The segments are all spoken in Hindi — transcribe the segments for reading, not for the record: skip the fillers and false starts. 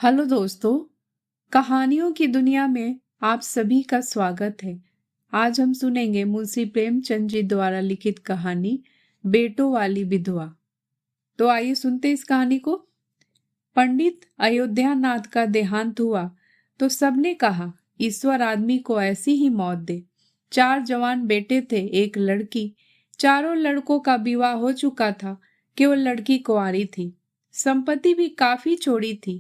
हेलो दोस्तों, कहानियों की दुनिया में आप सभी का स्वागत है। आज हम सुनेंगे मुंशी प्रेमचंद जी द्वारा लिखित कहानी बेटों वाली विधवा। तो आइए सुनते इस कहानी को। पंडित अयोध्यानाथ का देहांत हुआ तो सबने कहा ईश्वर आदमी को ऐसी ही मौत दे। 4 जवान बेटे थे, एक लड़की। चारों लड़कों का विवाह हो चुका था, केवल लड़की कुंवारी थी। संपत्ति भी काफी छोड़ी थी,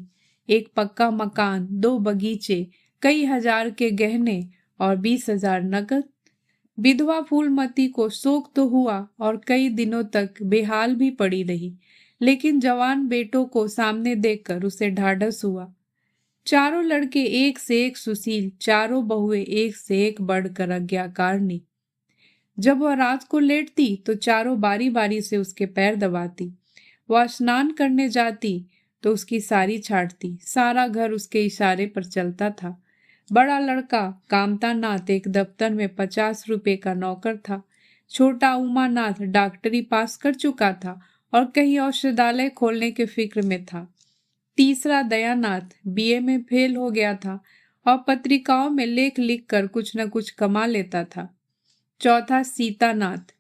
एक पक्का मकान, 2 बगीचे, कई हजार के गहने और 20,000 नकद। विधवा फूलमती को शोक तो हुआ और कई दिनों तक बेहाल भी पड़ी रही, लेकिन जवान बेटों को सामने देखकर उसे ढाढ़स हुआ। चारों लड़के एक से एक सुशील, चारों बहुएं एक से एक बढ़कर आज्ञाकारिणी। जब वह रात को लेटती तो चारों बारी बारी से उसके पैर दबाती। वह स्नान करने जाती तो उसकी साड़ी छाटती। सारा घर उसके इशारे पर चलता था। बड़ा लड़का कामतानाथ एक दफ्तर में 50 रुपए का नौकर था। छोटा उमानाथ डॉक्टरी पास कर चुका था और कहीं औषधालय खोलने के फिक्र में था। तीसरा दयानाथ बीए में फेल हो गया था और पत्रिकाओं में लेख लिख कर कुछ न कुछ कमा लेता था। चौथा सीतानाथ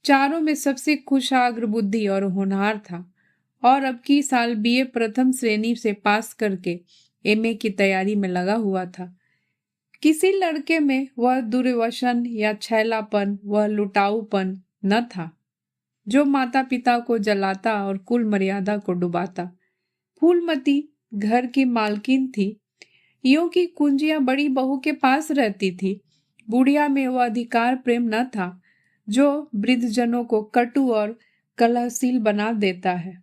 चारों में सबसे कुशाग्र बुद्धि और होनहार था और अब की साल बीए प्रथम श्रेणी से पास करके एमए की तैयारी में लगा हुआ था। किसी लड़के में वह दुर्व्यसन या छैलापन, वह लुटाऊपन न था जो माता पिता को जलाता और कुल मर्यादा को डुबाता। फूलमती घर की मालकिन थी। यूं की कुंजियां बड़ी बहू के पास रहती थी। बुढ़िया में वह अधिकार प्रेम न था जो वृद्धजनों को कटु और कलहशील बना देता है,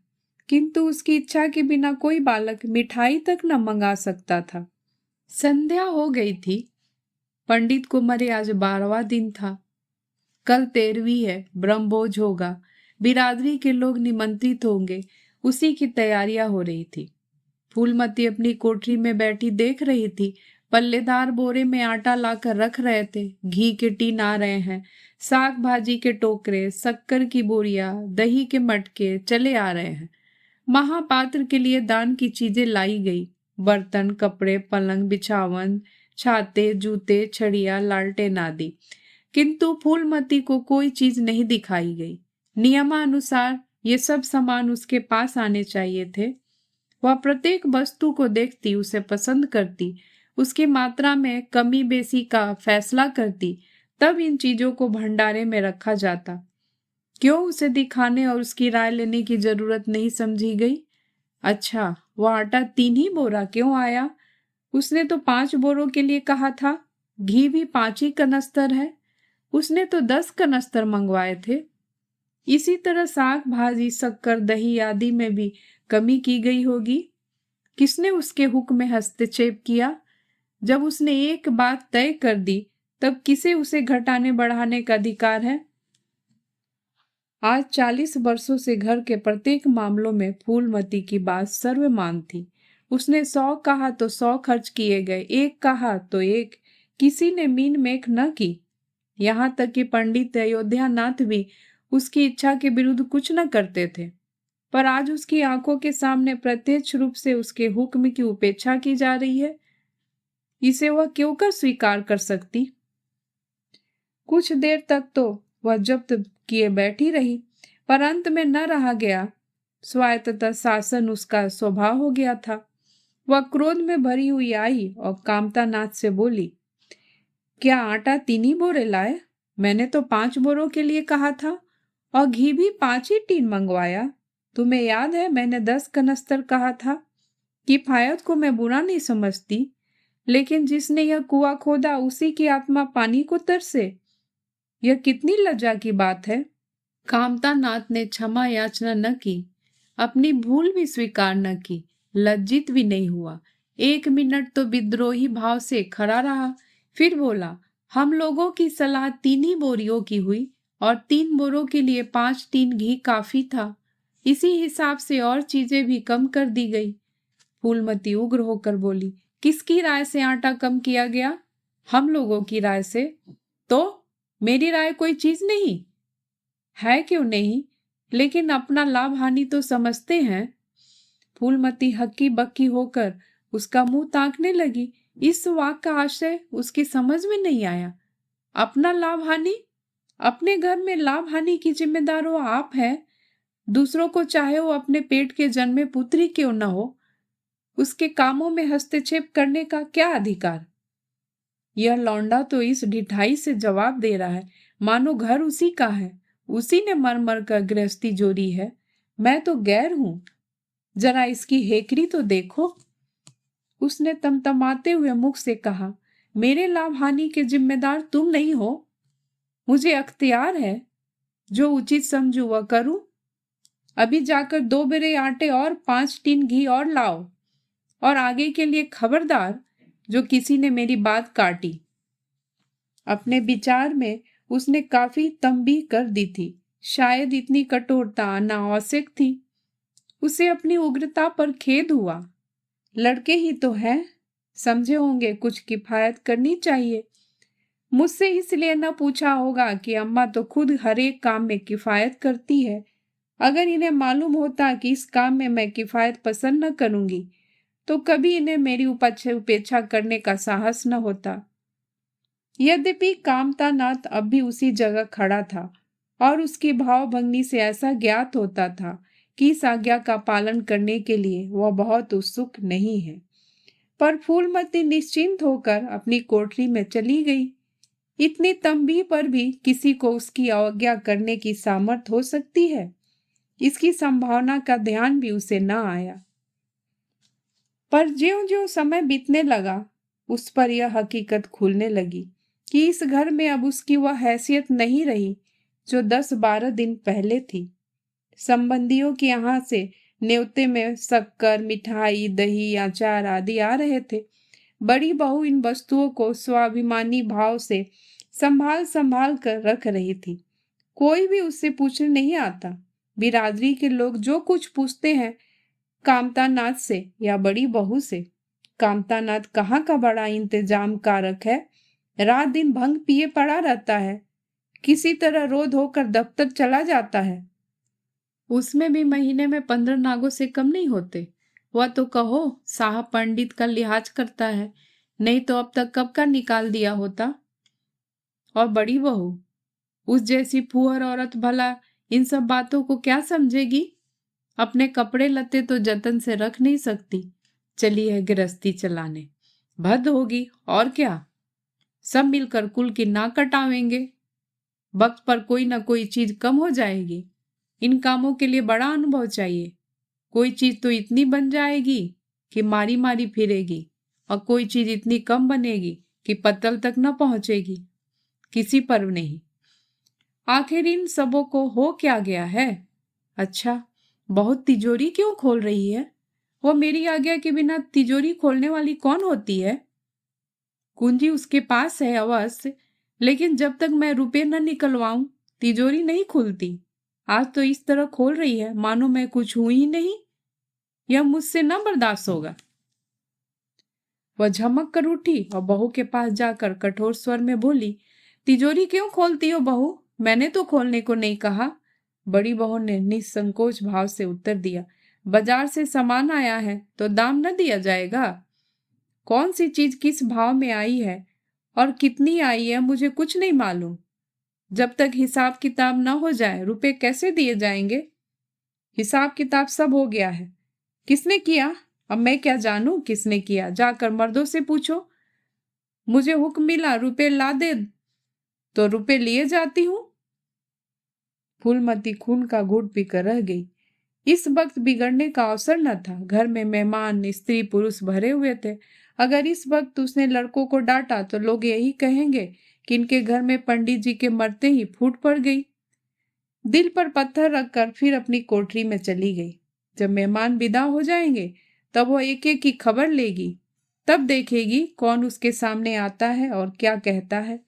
किंतु उसकी इच्छा के बिना कोई बालक मिठाई तक न मंगा सकता था। संध्या हो गई थी। पंडित को मरे आज 12वां दिन था। कल 13वीं है, ब्रह्मभोज होगा, बिरादरी के लोग निमंत्रित होंगे, उसी की तैयारियां हो रही थी। फूलमती अपनी कोठरी में बैठी देख रही थी। पल्लेदार बोरे में आटा लाकर रख रहे थे, घी के टीन आ रहे हैं, साग भाजी के टोकरे, शक्कर की बोरियां, दही के मटके चले आ रहे हैं। महापात्र के लिए दान की चीजें लाई गई, बर्तन, कपड़े, पलंग, बिछावन, छाते, जूते, छड़िया, लालटेन आदि। किंतु फूलमती को कोई चीज नहीं दिखाई गई। नियमानुसार ये सब सामान उसके पास आने चाहिए थे। वह प्रत्येक वस्तु को देखती, उसे पसंद करती, उसकी मात्रा में कमी बेसी का फैसला करती, तब इन चीजों को भंडारे में रखा जाता। क्यों उसे दिखाने और उसकी राय लेने की जरूरत नहीं समझी गई? अच्छा, वह आटा 3 ही बोरा क्यों आया? उसने तो 5 बोरों के लिए कहा था। घी भी 5 ही कनस्तर है, उसने तो 10 कनस्तर मंगवाए थे। इसी तरह साग भाजी, शक्कर, दही आदि में भी कमी की गई होगी। किसने उसके हुक्म में हस्तक्षेप किया? जब उसने एक बात तय कर दी, तब किसे उसे घटाने बढ़ाने का अधिकार है? आज 40 वर्षों से घर के प्रत्येक मामलों में फूलमती की बात सर्वमान्य थी। उसने 100 कहा तो 100 खर्च किए गए, 1 कहा तो 1, किसी ने मीन मेख न की। यहाँ तक कि पंडित अयोध्यानाथ भी उसकी इच्छा के विरुद्ध कुछ न करते थे। पर आज उसकी आंखों के सामने प्रत्यक्ष रूप से उसके हुक्म की उपेक्षा की जा रही है। इसे वह क्यों कर स्वीकार कर सकती? कुछ देर तक तो वह जब्त किए बैठी रही, पर अंत में न रहा गया। स्वायत्तता शासन उसका स्वभाव हो गया था। वह क्रोध में भरी हुई आई और कामतानाथ से बोली, क्या आटा 3 ही बोरे लाए? मैंने तो 5 बोरों के लिए कहा था और घी भी 5 ही टीन मंगवाया। तुम्हें याद है मैंने 10 कनस्तर कहा था। किफायत को मैं बुरा नहीं समझती, लेकिन जिसने यह कुआं खोदा उसी की आत्मा पानी को तरसे। यह कितनी लज्जा की बात है। कामतानाथ ने क्षमा याचना न की, अपनी भूल भी स्वीकार न की, लज्जित भी नहीं हुआ। 1 मिनट तो विद्रोही भाव से खड़ा रहा, फिर बोला, हम लोगों की सलाह 3 ही बोरियों की हुई और 3 बोरों के लिए 5 टीन घी काफी था। इसी हिसाब से और चीजें भी कम कर दी गई। फूलमती उग्र होकर बोली, किसकी राय से आटा कम किया गया? हम लोगों की राय से। तो मेरी राय कोई चीज नहीं है? क्यों नहीं? लेकिन अपना लाभ हानि तो समझते हैं। फूलमती हक्की बक्की होकर उसका मुंह ताकने लगी। इस वाक्य का आशय उसकी समझ में नहीं आया। अपना लाभ हानि? अपने घर में लाभ हानि की जिम्मेदार वो आप है। दूसरों को चाहे वो अपने पेट के जन्मे पुत्री क्यों न हो, उसके कामों में हस्तक्षेप करने का क्या अधिकार? यह लौंडा तो इस ढिठाई से जवाब दे रहा है मानो घर उसी का है, उसी ने मर मर कर गृहस्थी जोड़ी है। मैं तो गैर हूं, जरा इसकी हेकरी तो देखो। उसने तमतमाते हुए मुख से कहा, मेरे लाभ हानि के जिम्मेदार तुम नहीं हो। मुझे अख्तियार है, जो उचित समझू वह करूं। अभी जाकर 2 बेरे आटे और 5 टीन घी और लाओ, और आगे के लिए खबरदार जो किसी ने मेरी बात काटी। अपने विचार में उसने काफी तंबीह कर दी थी। शायद इतनी कठोरता अनावश्यक थी। उसे अपनी उग्रता पर खेद हुआ। लड़के ही तो हैं, समझे होंगे कुछ किफायत करनी चाहिए। मुझसे इसलिए न पूछा होगा कि अम्मा तो खुद हर एक काम में किफायत करती है। अगर इन्हें मालूम होता कि इस काम में मैं किफायत पसंद न करूंगी, तो कभी इन्हें मेरी उपेक्षा करने का साहस न होता। यद्यपि कामतानाथ अब भी उसी जगह खड़ा था और उसकी भावभंगी से ऐसा ज्ञात होता था कि इस आज्ञा का पालन करने के लिए वह बहुत उत्सुक नहीं है। पर फूलमती निश्चिंत होकर अपनी कोठरी में चली गई। इतनी तंबीह पर भी किसी को उसकी अवज्ञा करने की सामर्थ हो सकती है, इसकी संभावना का ध्यान भी उसे न आया। पर ज्यों-ज्यों समय बीतने लगा, उस पर यह हकीकत खुलने लगी कि इस घर में अब उसकी वह हैसियत नहीं रही जो 10-12 दिन पहले थी। संबंधियों के यहाँ से न्योते में शक्कर, मिठाई, दही, अचार आदि आ रहे थे। बड़ी बहू इन वस्तुओं को स्वाभिमानी भाव से संभाल संभाल कर रख रही थी। कोई भी उससे पूछने नहीं आता। बिरादरी के लोग जो कुछ पूछते हैं कामतानाथ से या बड़ी बहू से। कामतानाथ कहाँ का बड़ा इंतजाम कारक है, रात दिन भंग पिए पड़ा रहता है, किसी तरह रोध होकर दफ्तर चला जाता है। उसमें भी महीने में 15 नागों से कम नहीं होते। वह तो कहो साहब पंडित का लिहाज करता है, नहीं तो अब तक कब का निकाल दिया होता। और बड़ी बहू, उस जैसी फुहर औरत भला इन सब बातों को क्या समझेगी। अपने कपड़े लत्ते तो जतन से रख नहीं सकती, चली है गृहस्थी चलाने। भद्द होगी और क्या, सब मिलकर कुल की नाक कटावेंगे। वक्त पर कोई ना कोई चीज कम हो जाएगी। इन कामों के लिए बड़ा अनुभव चाहिए। कोई चीज तो इतनी बन जाएगी कि मारी मारी फिरेगी, और कोई चीज इतनी कम बनेगी कि पत्तल तक न पहुंचेगी, किसी पर नहीं। आखिर इन सबों को हो क्या गया है। अच्छा, बहुत तिजोरी क्यों खोल रही है? वो मेरी आज्ञा के बिना तिजोरी खोलने वाली कौन होती है? कुंजी उसके पास है अवश्य, लेकिन जब तक मैं रुपए न निकलवाऊं तिजोरी नहीं खुलती। आज तो इस तरह खोल रही है मानो मैं कुछ हुई ही नहीं। यह मुझसे न बर्दाश्त होगा। वह झमक कर उठी और बहू के पास जाकर कठोर स्वर में बोली, तिजोरी क्यों खोलती हो बहू? मैंने तो खोलने को नहीं कहा। बड़ी बहू ने निसंकोच भाव से उत्तर दिया, बाजार से सामान आया है तो दाम न दिया जाएगा? कौन सी चीज किस भाव में आई है और कितनी आई है मुझे कुछ नहीं मालूम। जब तक हिसाब किताब न हो जाए रुपए कैसे दिए जाएंगे? हिसाब किताब सब हो गया है। किसने किया? अब मैं क्या जानूं किसने किया, जाकर मर्दों से पूछो। मुझे हुक्म मिला रुपए ला दे तो रुपए लिए जाती हूं। फूलमती खून का घूंट पीकर रह गई। इस वक्त बिगड़ने का अवसर न था। घर में मेहमान स्त्री पुरुष भरे हुए थे। अगर इस वक्त उसने लड़कों को डांटा तो लोग यही कहेंगे कि इनके घर में पंडित जी के मरते ही फूट पड़ गई। दिल पर पत्थर रखकर फिर अपनी कोठरी में चली गई। जब मेहमान विदा हो जाएंगे तब वो एक एक की खबर लेगी। तब देखेगी कौन उसके सामने आता है और क्या कहता है।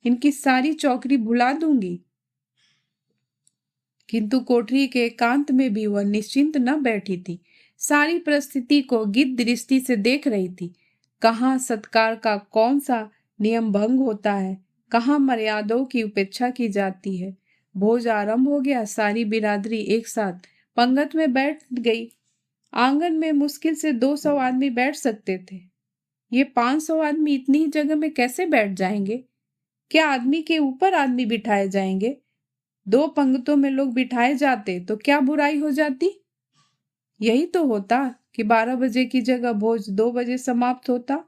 इनकी सारी चौकड़ी भुला दूंगी। किंतु कोठरी के एकांत में भी वह निश्चिंत न बैठी थी। सारी परिस्थिति को गिद्ध दृष्टि से देख रही थी। कहाँ सत्कार का कौन सा नियम भंग होता है, कहाँ मर्यादाओं की उपेक्षा की जाती है। भोज आरंभ हो गया। सारी बिरादरी एक साथ पंगत में बैठ गई। आंगन में मुश्किल से 200 आदमी बैठ सकते थे। ये 500 आदमी इतनी ही जगह में कैसे बैठ जाएंगे? क्या आदमी के ऊपर आदमी बिठाए जाएंगे? 2 पंक्तों में लोग बिठाए जाते तो क्या बुराई हो जाती? यही तो होता कि 12 बजे की जगह भोज 2 बजे समाप्त होता।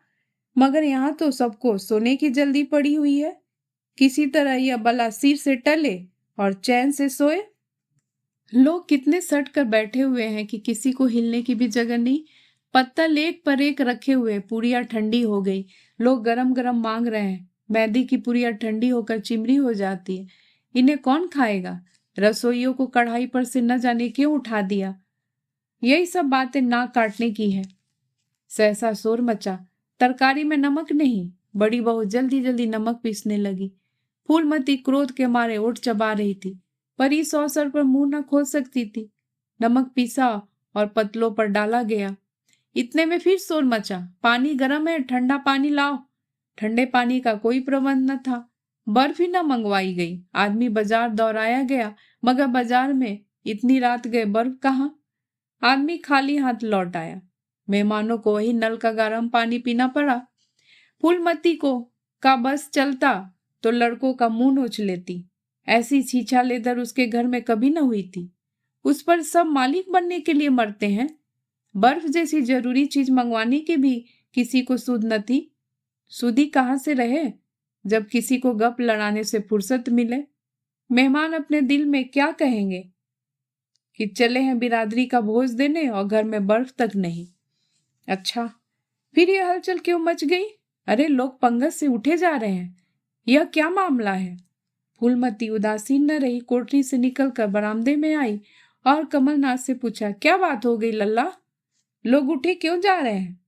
मगर यहाँ तो सबको सोने की जल्दी पड़ी हुई है। किसी तरह यह बला सिर से टले और चैन से सोए। लोग कितने सट कर बैठे हुए हैं कि किसी को हिलने की भी जगह नहीं। पत्तल एक पर एक रखे हुए, पुड़िया ठंडी हो गई। लोग गरम गरम मांग रहे हैं। मैदी की पुड़िया ठंडी होकर चिमरी हो जाती है। इन्हें कौन खाएगा? रसोइयों को कढ़ाई पर से न जाने क्यों उठा दिया। यही सब बातें नाक काटने की है। सहसा शोर मचा। तरकारी में नमक नहीं। बड़ी बहू जल्दी जल्दी नमक पीसने लगी। फूलमती क्रोध के मारे ओठ चबा रही थी, पर इस अवसर पर मुंह न खोल सकती थी। नमक पीसा और पतलों पर डाला गया। इतने में फिर शोर मचा। पानी गर्म है, ठंडा पानी लाओ। ठंडे पानी का कोई प्रबंध न था। बर्फ ही न मंगवाई गई। आदमी बाजार दौड़ाया गया, मगर बाजार में इतनी रात गए बर्फ कहाँ? आदमी खाली हाथ लौट आया। मेहमानों को वही नल का गर्म पानी पीना पड़ा। फूलमती को का बस चलता तो लड़कों का मुंह नोच लेती। ऐसी छीछा लेदर उसके घर में कभी न हुई थी। उस पर सब मालिक बनने के लिए मरते हैं। बर्फ जैसी जरूरी चीज मंगवाने की भी किसी को सुध न थी। सुधी कहाँ से रहे जब किसी को गप लड़ाने से फुर्सत मिले। मेहमान अपने दिल में क्या कहेंगे कि चले हैं बिरादरी का भोज देने और घर में बर्फ तक नहीं। अच्छा, फिर यह हलचल क्यों मच गई? अरे, लोग पंगत से उठे जा रहे हैं। यह क्या मामला है? फूलमती उदासीन न रही, कोठरी से निकलकर बरामदे में आई और कमलनाथ से पूछा, क्या बात हो गई लल्ला? लोग उठे क्यों जा रहे हैं?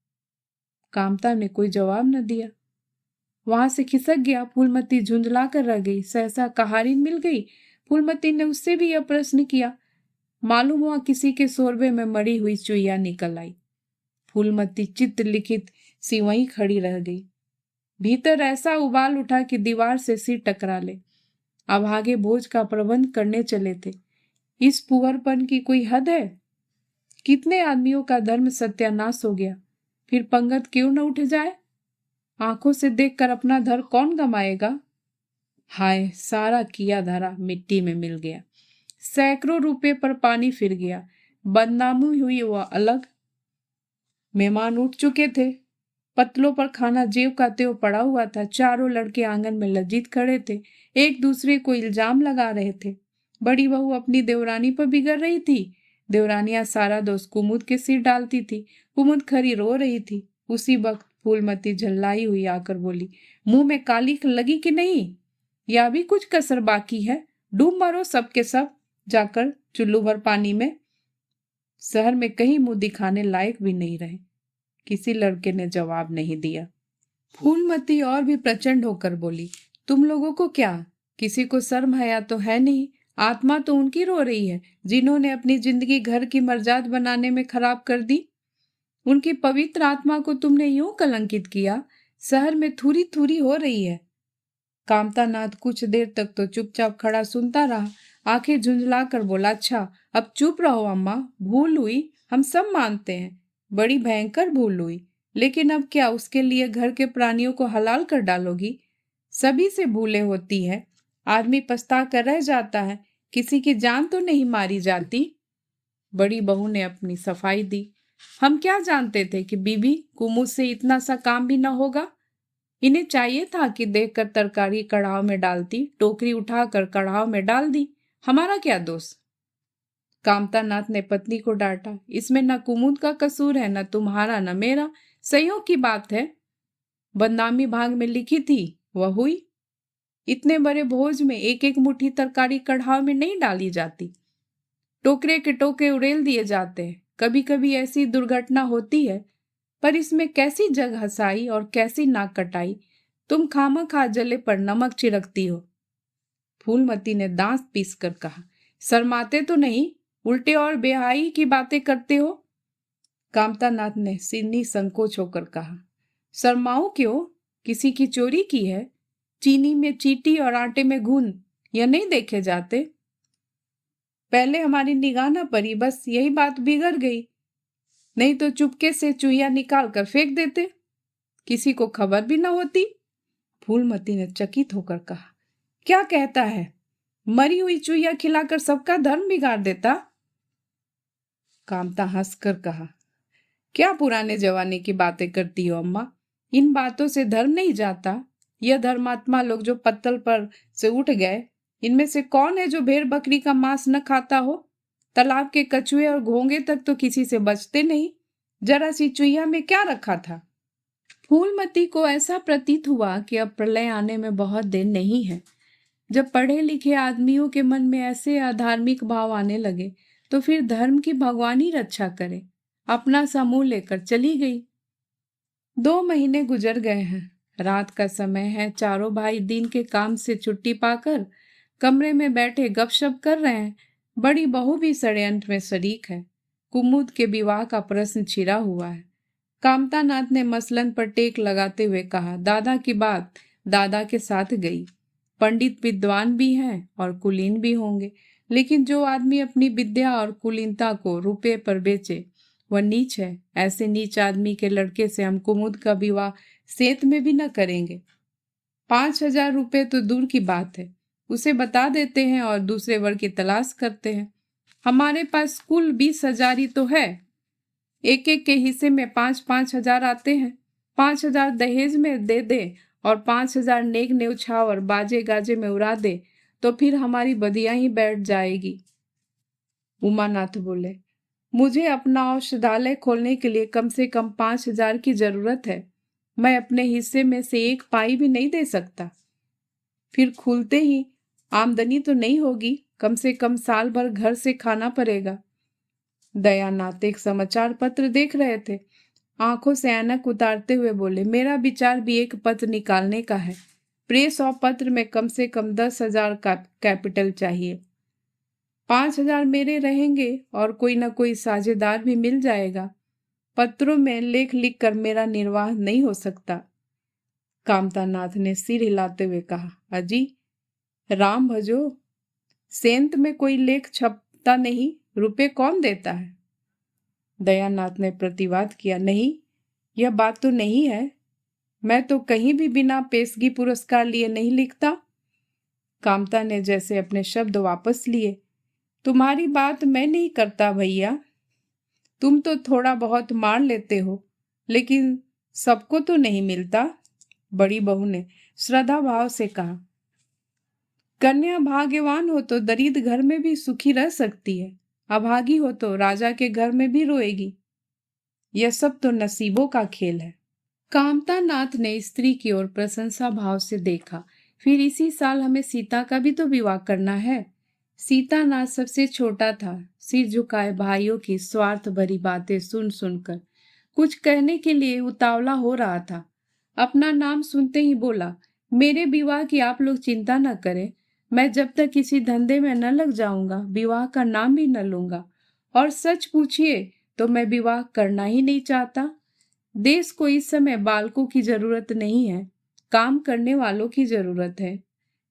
कामता ने कोई जवाब न दिया। वहां से खिसक गया। फूलमती झुंझला कर रह गई। सहसा कहारिन मिल गई। फूलमती ने उससे भी यह प्रश्न किया। मालूम हुआ किसी के शोरबे में मरी हुई चुईया निकल आई। फूलमती चित्त लिखित सी वहीं खड़ी रह गई। भीतर ऐसा उबाल उठा कि दीवार से सिर टकरा ले। अब आगे भोज का प्रबंध करने चले थे। इस पुअरपन की कोई हद है? कितने आदमियों का धर्म सत्यानाश हो गया। फिर पंगत क्यों न उठ जाए? आंखों से देखकर अपना धर कौन गमाएगा? हाय, सारा किया धरा मिट्टी में मिल गया। सैकड़ों रुपए पर पानी फिर गया। बदनामी हुई वह अलग। मेहमान उठ चुके थे। पतलों पर खाना जेव का त्यों पड़ा हुआ था। चारों लड़के आंगन में लज्जित खड़े थे, एक दूसरे को इल्जाम लगा रहे थे। बड़ी बहू अपनी देवरानी पर बिगड़ रही थी। देवरानियां सारा दोष कुमुद के सिर डालती थी। कुमुद खरी रो रही थी। उसी वक्त फूलमती झल्लाई हुई आकर बोली, मुंह में काली लगी कि नहीं? या भी कुछ कसर बाकी है? डूब मरो सबके सब जाकर चुल्लू भर पानी में। शहर में कहीं मुंह दिखाने लायक भी नहीं रहे। किसी लड़के ने जवाब नहीं दिया। फूलमती और भी प्रचंड होकर बोली, तुम लोगों को क्या, किसी को शर्म हया तो है नहीं? आत्मा तो उनकी रो रही है जिन्होंने अपनी जिंदगी घर की मर्जाद बनाने में खराब कर दी। उनकी पवित्र आत्मा को तुमने यूं कलंकित किया। शहर में थूरी थूरी हो रही है। कामतानाथ कुछ देर तक तो चुपचाप खड़ा सुनता रहा। आंखें झुंझला कर बोला, अच्छा अब चुप रहो अम्मा, भूल हुई, हम सब मानते हैं, बड़ी भयंकर भूल हुई, लेकिन अब क्या उसके लिए घर के प्राणियों को हलाल कर डालोगी? सभी से भूलें होती है, आदमी पछता कर रह जाता है, किसी की जान तो नहीं मारी जाती। बड़ी बहू ने अपनी सफाई दी। हम क्या जानते थे कि बीबी कुमुद से इतना सा काम भी न होगा। इन्हें चाहिए था कि देखकर तरकारी कढ़ाव में डालती, टोकरी उठाकर कढ़ाव में डाल दी। हमारा क्या दोष? कामतानाथ ने पत्नी को डांटा, इसमें न कुमुद का कसूर है, न तुम्हारा न मेरा, संयोग की बात है। बदनामी भाग में लिखी थी वह हुई। इतने बड़े भोज में एक एक मुट्ठी तरकारी कढ़ाव में नहीं डाली जाती, टोकरे के टोकरे उड़ेल दिए जाते हैं। कभी कभी ऐसी दुर्घटना होती है, पर इसमें कैसी जग हंसाई और कैसी नाक कटाई। तुम खामखा जले पर नमक छिड़कती हो। फूलमती ने दांत पीस कर कहा, शर्माते तो नहीं, उल्टे और बेहाई की बातें करते हो। कामतानाथ ने सिन्नी संकोच होकर कहा, शर्माओ क्यों? किसी की चोरी की है? चीनी में चीटी और आटे में घुन, यह नहीं देखे जाते? पहले हमारी निगाह न पड़ी, बस यही बात बिगड़ गई। नहीं तो चुपके से चुईया निकाल कर फेंक देते, किसी को खबर भी न होती। फूलमती ने चकित होकर कहा, क्या कहता है? मरी हुई चुईया खिलाकर सबका धर्म बिगाड़ देता? कामता हंसकर कहा, क्या पुराने जमाने की बातें करती हो अम्मा? इन बातों से धर्म नहीं जाता। यह धर्मात्मा लोग जो पत्तल पर से उठ गए, इनमें से कौन है जो भेड़ बकरी का मांस न खाता हो? तालाब के कछुए और घोंगे तक तो किसी से बचते नहीं, जरा सी चुईया में क्या रखा था? फूलमती को ऐसा प्रतीत हुआ कि अब प्रलय आने में बहुत देर नहीं है। जब पढ़े लिखे आदमियों के मन में ऐसे अधार्मिक भाव आने लगे तो फिर धर्म की भगवान ही रक्षा करे। अपना समूह लेकर चली गई। 2 महीने गुजर गए हैं। रात का समय है। चारों भाई दिन के काम से छुट्टी पाकर कमरे में बैठे गपशप कर रहे हैं। बड़ी बहू भी षड्यंत्र में शरीक है। कुमुद के विवाह का प्रश्न छिड़ा हुआ है। कामतानाथ ने मसलन पर टेक लगाते हुए कहा, दादा की बात दादा के साथ गई। पंडित विद्वान भी हैं और कुलीन भी होंगे, लेकिन जो आदमी अपनी विद्या और कुलीनता को रुपये पर बेचे वह नीच है। ऐसे नीच आदमी के लड़के से हम कुमुद का विवाह सेत में भी न करेंगे। 5,000 रुपये तो दूर की बात है, उसे बता देते हैं और दूसरे वर्ग की तलाश करते हैं। हमारे पास कुल 20,000 ही तो है। एक एक के हिस्से में 5-5 हजार आते हैं। 5,000 दहेज में दे दे और 5,000 नेक न्यौछावर बाजे गाजे में उड़ा दे तो फिर हमारी बदिया ही बैठ जाएगी। उमानाथ बोले, मुझे अपना औषधालय खोलने के लिए कम से कम 5,000 की जरूरत है। मैं अपने हिस्से में से 1 पाई भी नहीं दे सकता। फिर खुलते ही आमदनी तो नहीं होगी, कम से कम साल भर घर से खाना पड़ेगा। दयानाथ एक समाचार पत्र देख रहे थे। आंखों से ऐनक उतारते हुए बोले, मेरा विचार भी एक पत्र निकालने का है। प्रेस और पत्र में कम से कम 10,000 का कैपिटल चाहिए। 5,000 मेरे रहेंगे और कोई ना कोई साझेदार भी मिल जाएगा। पत्रों में लेख लिख कर मेरा निर्वाह नहीं हो सकता। कामतानाथ ने सिर हिलाते हुए कहा, अजी राम भजो, सेंत में कोई लेख छपता नहीं, रुपए कौन देता है? दयानाथ ने प्रतिवाद किया, नहीं, यह बात तो नहीं है। मैं तो कहीं भी बिना पेशगी पुरस्कार लिए नहीं लिखता। कामता ने जैसे अपने शब्द वापस लिए, तुम्हारी बात मैं नहीं करता भैया। तुम तो थोड़ा बहुत मार लेते हो, लेकिन सबको तो नहीं मिलता। बड़ी बहू ने श्रद्धा भाव से कहा, कन्या भाग्यवान हो तो दरिद्र घर में भी सुखी रह सकती है, अभागी हो तो राजा के घर में भी रोएगी। यह सब तो नसीबों का खेल है। कामतानाथ ने स्त्री की ओर प्रशंसा भाव से देखा। फिर इसी साल हमें सीता का भी तो विवाह करना है। सीतानाथ सबसे छोटा था। सिर झुकाए भाइयों की स्वार्थ भरी बातें सुन सुनकर कुछ कहने के लिए उतावला हो रहा था। अपना नाम सुनते ही बोला, मेरे विवाह की आप लोग चिंता न करें। मैं जब तक किसी धंधे में न लग जाऊंगा विवाह का नाम भी न लूंगा। और सच पूछिए तो मैं विवाह करना ही नहीं चाहता। देश को इस समय बालकों की जरूरत नहीं है, काम करने वालों की जरूरत है।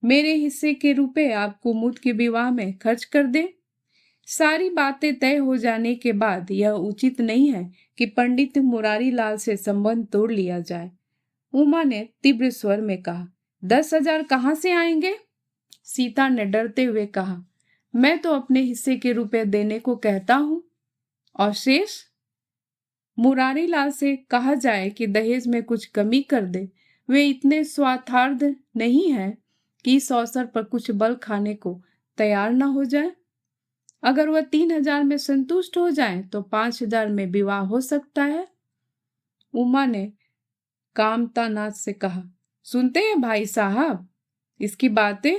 मेरे हिस्से के रुपए आप कुमुद के विवाह में खर्च कर दे। सारी बातें तय हो जाने के बाद यह उचित नहीं है कि पंडित मुरारी लाल से संबंध तोड़ लिया जाए। उमा ने तीव्र स्वर में कहा, 10,000 कहाँ से आएंगे? सीता ने डरते हुए कहा, मैं तो अपने हिस्से के रुपए देने को कहता हूं। और शेष? मुरारी लाल से कहा जाए कि दहेज में कुछ कमी कर दे। वे इतने स्वार्थार्थ नहीं है कि इस अवसर पर कुछ बल खाने को तैयार न हो जाए। अगर वह 3,000 में संतुष्ट हो जाए तो 5,000 में विवाह हो सकता है। उमा ने कामतानाथ से कहा, सुनते हैं भाई साहब इसकी बातें?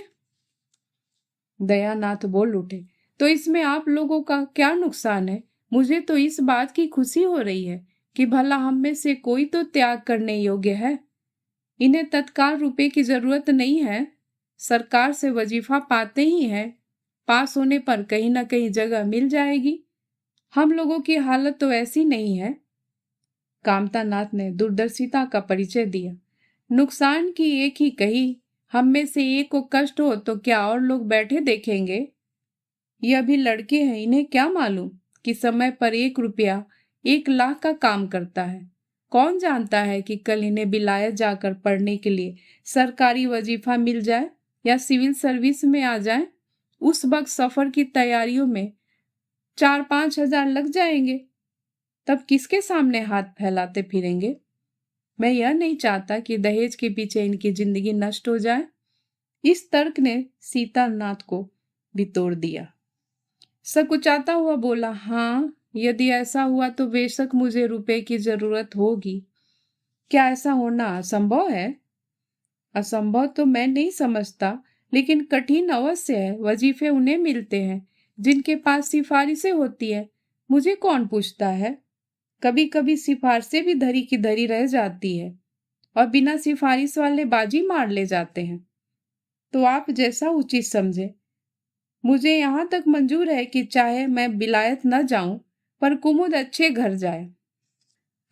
दयानाथ बोल उठे, तो इसमें आप लोगों का क्या नुकसान है? मुझे तो इस बात की खुशी हो रही है कि भला हम में से कोई तो त्याग करने योग्य है। इन्हें तत्काल रुपए की जरूरत नहीं है। सरकार से वजीफा पाते ही हैं। पास होने पर कहीं ना कहीं जगह मिल जाएगी। हम लोगों की हालत तो ऐसी नहीं है। कामतानाथ ने दूरदर्शिता का परिचय दिया। नुकसान की एक ही कही, हम में से एक को कष्ट हो तो क्या और लोग बैठे देखेंगे? ये अभी लड़के हैं, इन्हें क्या मालूम कि समय पर 1 रुपया 1 लाख का काम करता है। कौन जानता है कि कल इन्हें विलायत जाकर पढ़ने के लिए सरकारी वजीफा मिल जाए या सिविल सर्विस में आ जाए। उस वक्त सफर की तैयारियों में 4-5 हजार लग जाएंगे। तब किसके सामने हाथ फैलाते फिरेंगे। मैं यह नहीं चाहता कि दहेज के पीछे इनकी जिंदगी नष्ट हो जाए। इस तर्क ने सीतानाथ को भी तोड़ दिया। सकुचाता हुआ बोला, हाँ, यदि ऐसा हुआ तो बेशक मुझे रुपए की जरूरत होगी। क्या ऐसा होना असंभव है? असंभव तो मैं नहीं समझता, लेकिन कठिन अवश्य है। वजीफे उन्हें मिलते हैं जिनके पास सिफारिशें होती है। मुझे कौन पूछता है? कभी कभी सिफारिशें भी धरी की धरी रह जाती है और बिना सिफारिश वाले बाजी मार ले जाते हैं। तो आप जैसा उचित समझे। मुझे यहाँ तक मंजूर है कि चाहे मैं विलायत न जाऊं, पर कुमुद अच्छे घर जाए।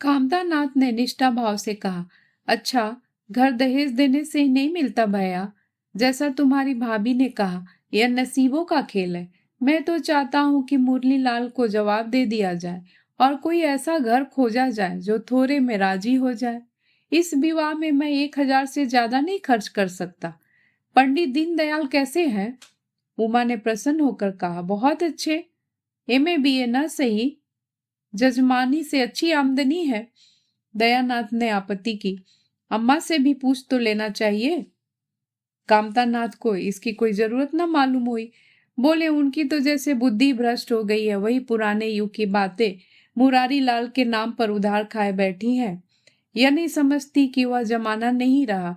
कामतानाथ ने निष्ठा भाव से कहा, अच्छा, घर दहेज देने से ही नहीं मिलता भैया। जैसा तुम्हारी भाभी ने कहा, यह नसीबों का खेल है। मैं तो चाहता हूँ कि मुरली लाल को जवाब दे दिया जाए और कोई ऐसा घर खोजा जाए जो थोड़े में राजी हो जाए। इस विवाह में मैं 1 हजार से ज्यादा नहीं खर्च कर सकता। पंडित दीनदयाल कैसे हैं? उमा ने प्रसन्न होकर कहा, बहुत अच्छे। MA BA न सही, जजमानी से अच्छी आमदनी है। दयानाथ ने आपत्ति की, अम्मा से भी पूछ तो लेना चाहिए। कामतानाथ को इसकी कोई जरूरत न मालूम हुई। बोले, उनकी तो जैसे बुद्धि भ्रष्ट हो गई है। वही पुराने युग की बातें मुरारी लाल के नाम पर उधार खाए बैठी हैं। यह नहीं समझती कि वह जमाना नहीं रहा।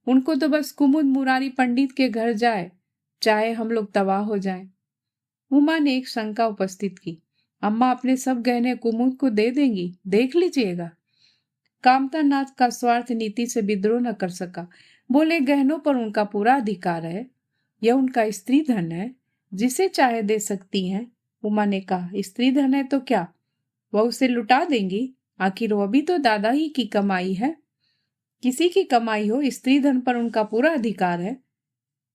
उनको तो बस कुमुद मुरारी पंडित के घर जाए, चाहे हम लोग तबाह हो जाएं। उमा ने एक शंका उपस्थित की, अम्मा अपने सब गहने कुमुद को दे देंगी, देख लीजिएगा। कामतानाथ का स्वार्थ नीति से विद्रोह न कर सका। बोले, गहनों पर उनका पूरा अधिकार है। यह उनका स्त्री धन है, जिसे चाहे दे सकती हैं। उमा ने कहा, स्त्री धन है तो क्या, वह उसे लुटा देंगी? आखिर वह भी तो दादा ही की कमाई है। किसी की कमाई हो, स्त्री धन पर उनका पूरा अधिकार है।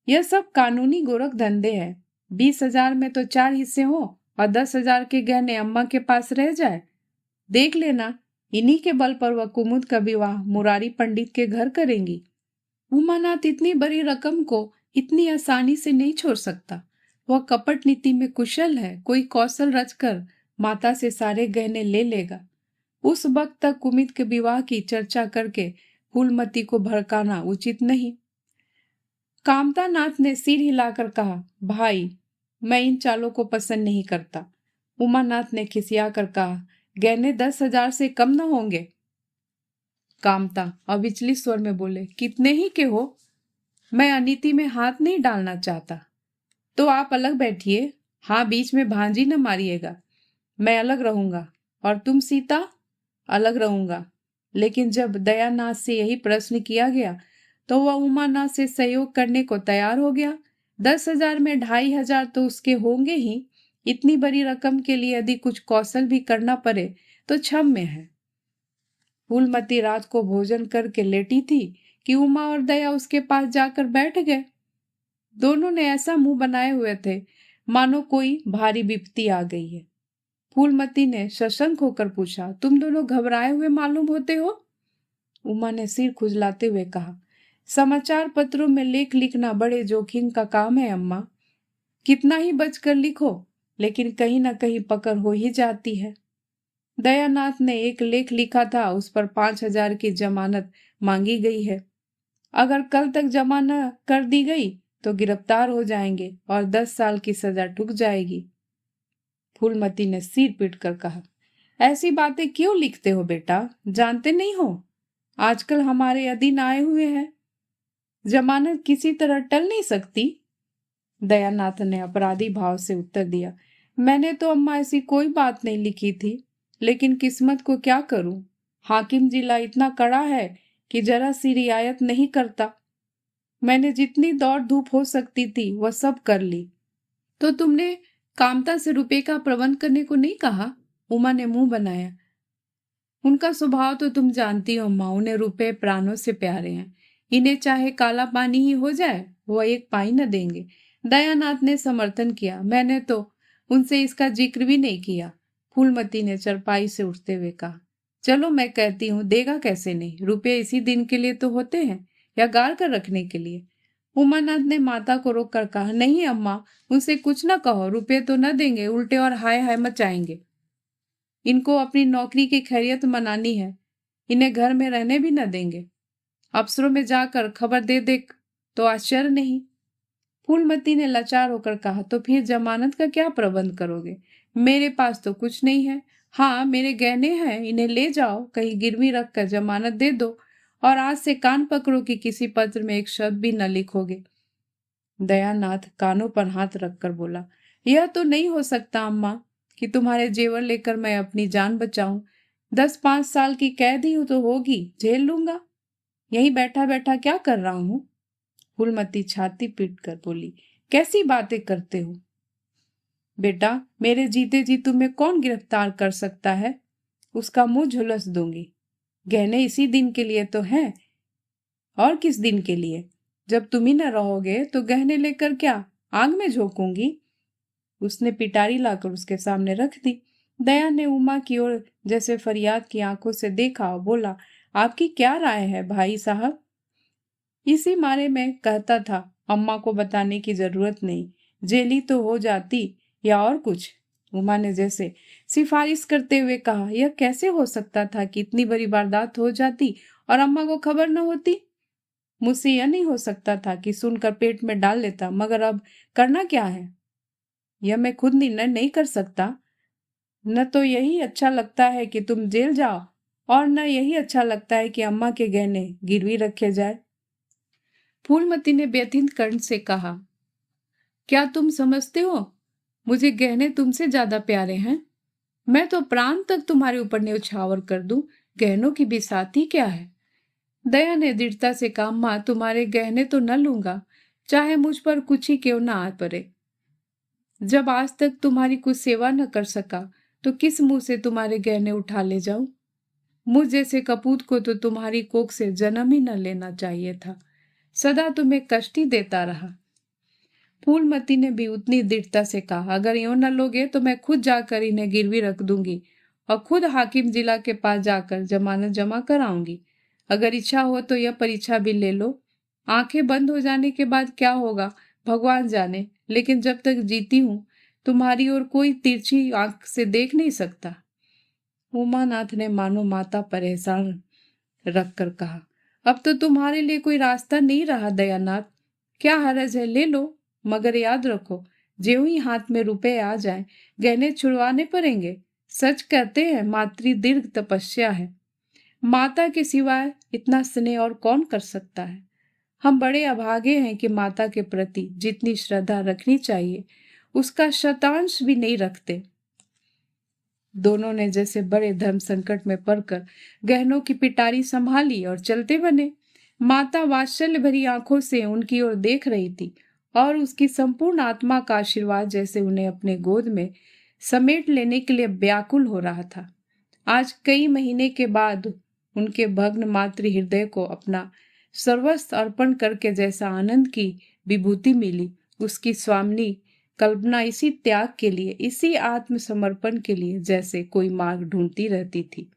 यह सब कानूनी गोरख धंधे हैं। 20 हजार में तो 4 हिस्से हो और 10 हजार के गहने अम्मा के पास रह जाए। देख लेना, इन्हीं के बल पर वह कुमुद का विवाह मुरारी पंडित के घर करेंगी। उमानाथ इतनी बड़ी रकम को इतनी आसानी से नहीं छोड़ सकता। वह कपट नीति में कुशल है। कोई कौशल रचकर माता से सारे गहने ले लेगा। उस वक्त तक कुमुद के विवाह की चर्चा करके फूलमती को भड़काना उचित नहीं। कामतानाथ ने सिर हिलाकर कहा, भाई, मैं इन चालों को पसंद नहीं करता। उमानाथ ने खिसिया कर कहा, गहने 10 हजार से कम न होंगे। कामता अविचलित स्वर में बोले, कितने ही के हो? मैं अनीति में हाथ नहीं डालना चाहता। तो आप अलग बैठिए। हाँ, बीच में भांजी न मारिएगा। मैं अलग रहूंगा और तुम सीता? अलग रहूंगा। लेकिन जब दयानाथ से यही प्रश्न किया गया तो वह उमानाथ से सहयोग करने को तैयार हो गया। 10 हजार में 2.5 हजार तो उसके होंगे ही। इतनी बड़ी रकम के लिए यदि कुछ कौशल भी करना पड़े तो क्षम्य है। फूलमती रात को भोजन करके लेटी थी कि उमा और दया उसके पास जाकर बैठ गए। दोनों ने ऐसा मुंह बनाए हुए थे मानो कोई भारी विपत्ति आ गई है। फूलमती ने सशंक होकर पूछा, तुम दोनों घबराए हुए मालूम होते हो? उमा ने सिर खुजलाते हुए कहा, समाचार पत्रों में लेख लिखना बड़े जोखिम का काम है अम्मा। कितना ही बचकर लिखो, लेकिन कहीं ना कहीं पकड़ हो ही जाती है। दयानाथ ने एक लेख लिखा था, उस पर 5 हजार की जमानत मांगी गई है। अगर कल तक जमा न कर दी गई तो गिरफ्तार हो जाएंगे और 10 साल की सजा ठुक जाएगी। फूलमती ने सिर पीट कर कहा, ऐसी बातें क्यों लिखते हो बेटा? जानते नहीं हो आजकल हमारे अधीन आए हुए हैं, जमानत किसी तरह टल नहीं सकती। दयानाथ ने अपराधी भाव से उत्तर दिया, मैंने तो अम्मा ऐसी कोई बात नहीं लिखी थी, लेकिन किस्मत को क्या करूं। हाकिम जिला इतना कड़ा है कि जरा सी रियायत नहीं करता। मैंने जितनी दौड़ धूप हो सकती थी वह सब कर ली। तो तुमने कामता से रुपए का प्रबंध करने को नहीं कहा? उमा ने मुंह बनाया। उनका स्वभाव तो तुम जानती हो अम्मा, उन्हें रुपए प्राणों से प्यारे हैं। इन्हें चाहे काला पानी ही हो जाए वो 1 पाई न देंगे। दयानाथ ने समर्थन किया, मैंने तो उनसे इसका जिक्र भी नहीं किया। फूलमती ने चरपाई से उठते हुए कहा। चलो मैं कहती हूँ, देगा कैसे नहीं, रुपये इसी दिन के लिए तो होते हैं या गाड़ कर रखने के लिए। उमानाथ ने माता को रोक कर कहा, नहीं अम्मा, उनसे कुछ न कहो, रुपये तो न देंगे, उल्टे और हाय हाय मचाएंगे। इनको अपनी नौकरी की खैरियत मनानी है, इन्हें घर में रहने भी न देंगे। अफसरों में जाकर खबर दे दे तो आश्चर्य नहीं। फूलमती ने लाचार होकर कहा, तो फिर जमानत का क्या प्रबंध करोगे? मेरे पास तो कुछ नहीं है। हाँ, मेरे गहने हैं, इन्हें ले जाओ, कहीं गिरवी रख कर जमानत दे दो, और आज से कान पकड़ो कि किसी पत्र में एक शब्द भी न लिखोगे। दयानाथ कानों पर हाथ रखकर बोला, यह तो नहीं हो सकता अम्मा कि तुम्हारे जेवर लेकर मैं अपनी जान बचाऊं। 10-5 साल की कैद ही तो होगी, झेल लूंगा। यहीं बैठा बैठा क्या कर रहा हूं? फूलमती छाती पीट कर बोली, कैसी बातें करते हो बेटा, मेरे जीते जी तुम्हें कौन गिरफ्तार कर सकता है? उसका मुंह झुलस दूंगी। गहने इसी दिन के लिए तो हैं, और किस दिन के लिए? जब तुम ही न रहोगे तो गहने लेकर क्या आग में झोंकूंगी? उसने पिटारी लाकर उसके सामने रख दी। दया ने उमा की ओर जैसे फरियाद की आंखों से देखा और बोला, आपकी क्या राय है भाई साहब? इसी मारे में कहता था, अम्मा को बताने की जरूरत नहीं, जेली तो हो जाती या और कुछ। उमा ने जैसे सिफारिश करते हुए कहा, यह कैसे हो सकता था कि इतनी बड़ी वारदात हो जाती और अम्मा को खबर न होती? मुझसे यह नहीं हो सकता था कि सुनकर पेट में डाल लेता, मगर अब करना क्या है? यह मैं खुद निर्णय नहीं कर सकता। न तो यही अच्छा लगता है कि तुम जेल जाओ, और न यही अच्छा लगता है कि अम्मा के गहने गिरवी रखे जाए। फूलमती ने व्यथित कंठ से कहा, क्या तुम समझते हो मुझे गहने तुमसे ज्यादा प्यारे हैं? मैं तो प्राण तक तुम्हारे ऊपर न्यौछावर कर दूं, गहनों की भी साथी क्या है? दया ने दृढ़ता से कहा, मां, तुम्हारे गहने तो न लूंगा, चाहे मुझ पर कुछ ही क्यों ना आ पड़े। जब आज तक तुम्हारी कुछ सेवा न कर सका तो किस मुंह से तुम्हारे गहने उठा ले जाऊं? मुझ जैसे कपूत को तो तुम्हारी कोख से जन्म ही न लेना चाहिए था, सदा तुम्हें कष्ट ही देता रहा। फूलमती ने भी उतनी दृढ़ता से कहा, अगर यूं न लोगे तो मैं खुद जाकर इन्हें गिरवी रख दूंगी और खुद हाकिम जिला के पास जाकर जमानत जमा कराऊंगी। अगर इच्छा हो तो यह परीक्षा भी ले लो। आंखें बंद हो जाने के बाद क्या होगा भगवान जाने, लेकिन जब तक जीती हूं तुम्हारी ओर कोई तिरछी आंख से देख नहीं सकता। उमानाथ ने मानो माता पर एहसान रख कर कहा, अब तो तुम्हारे लिए कोई रास्ता नहीं रहा दयानाथ, क्या हरज है, ले लो, मगर याद रखो, ज्यों ही हाथ में रुपए आ जाए गहने छुड़वाने पड़ेंगे। सच कहते हैं मातृ दीर्घ तपस्या है, माता के सिवाय इतना स्नेह और कौन कर सकता है? हम बड़े अभागे हैं कि माता के प्रति जितनी श्रद्धा रखनी चाहिए उसका शतांश भी नहीं रखते। दोनों ने जैसे बड़े धर्म संकट में पड़कर गहनों की पिटारी संभाली और चलते बने। माता वात्सल्य भरी आंखों से उनकी ओर देख रही थी और उसकी संपूर्ण आत्मा का आशीर्वाद जैसे उन्हें अपने गोद में समेट लेने के लिए व्याकुल हो रहा था। आज कई महीने के बाद उनके भग्न मातृ हृदय को अपना सर्वस्व अर्पण करके जैसा आनंद की विभूति मिली, उसकी स्वामिनी कल्पना इसी त्याग के लिए, इसी आत्मसमर्पण के लिए जैसे कोई मार्ग ढूंढती रहती थी।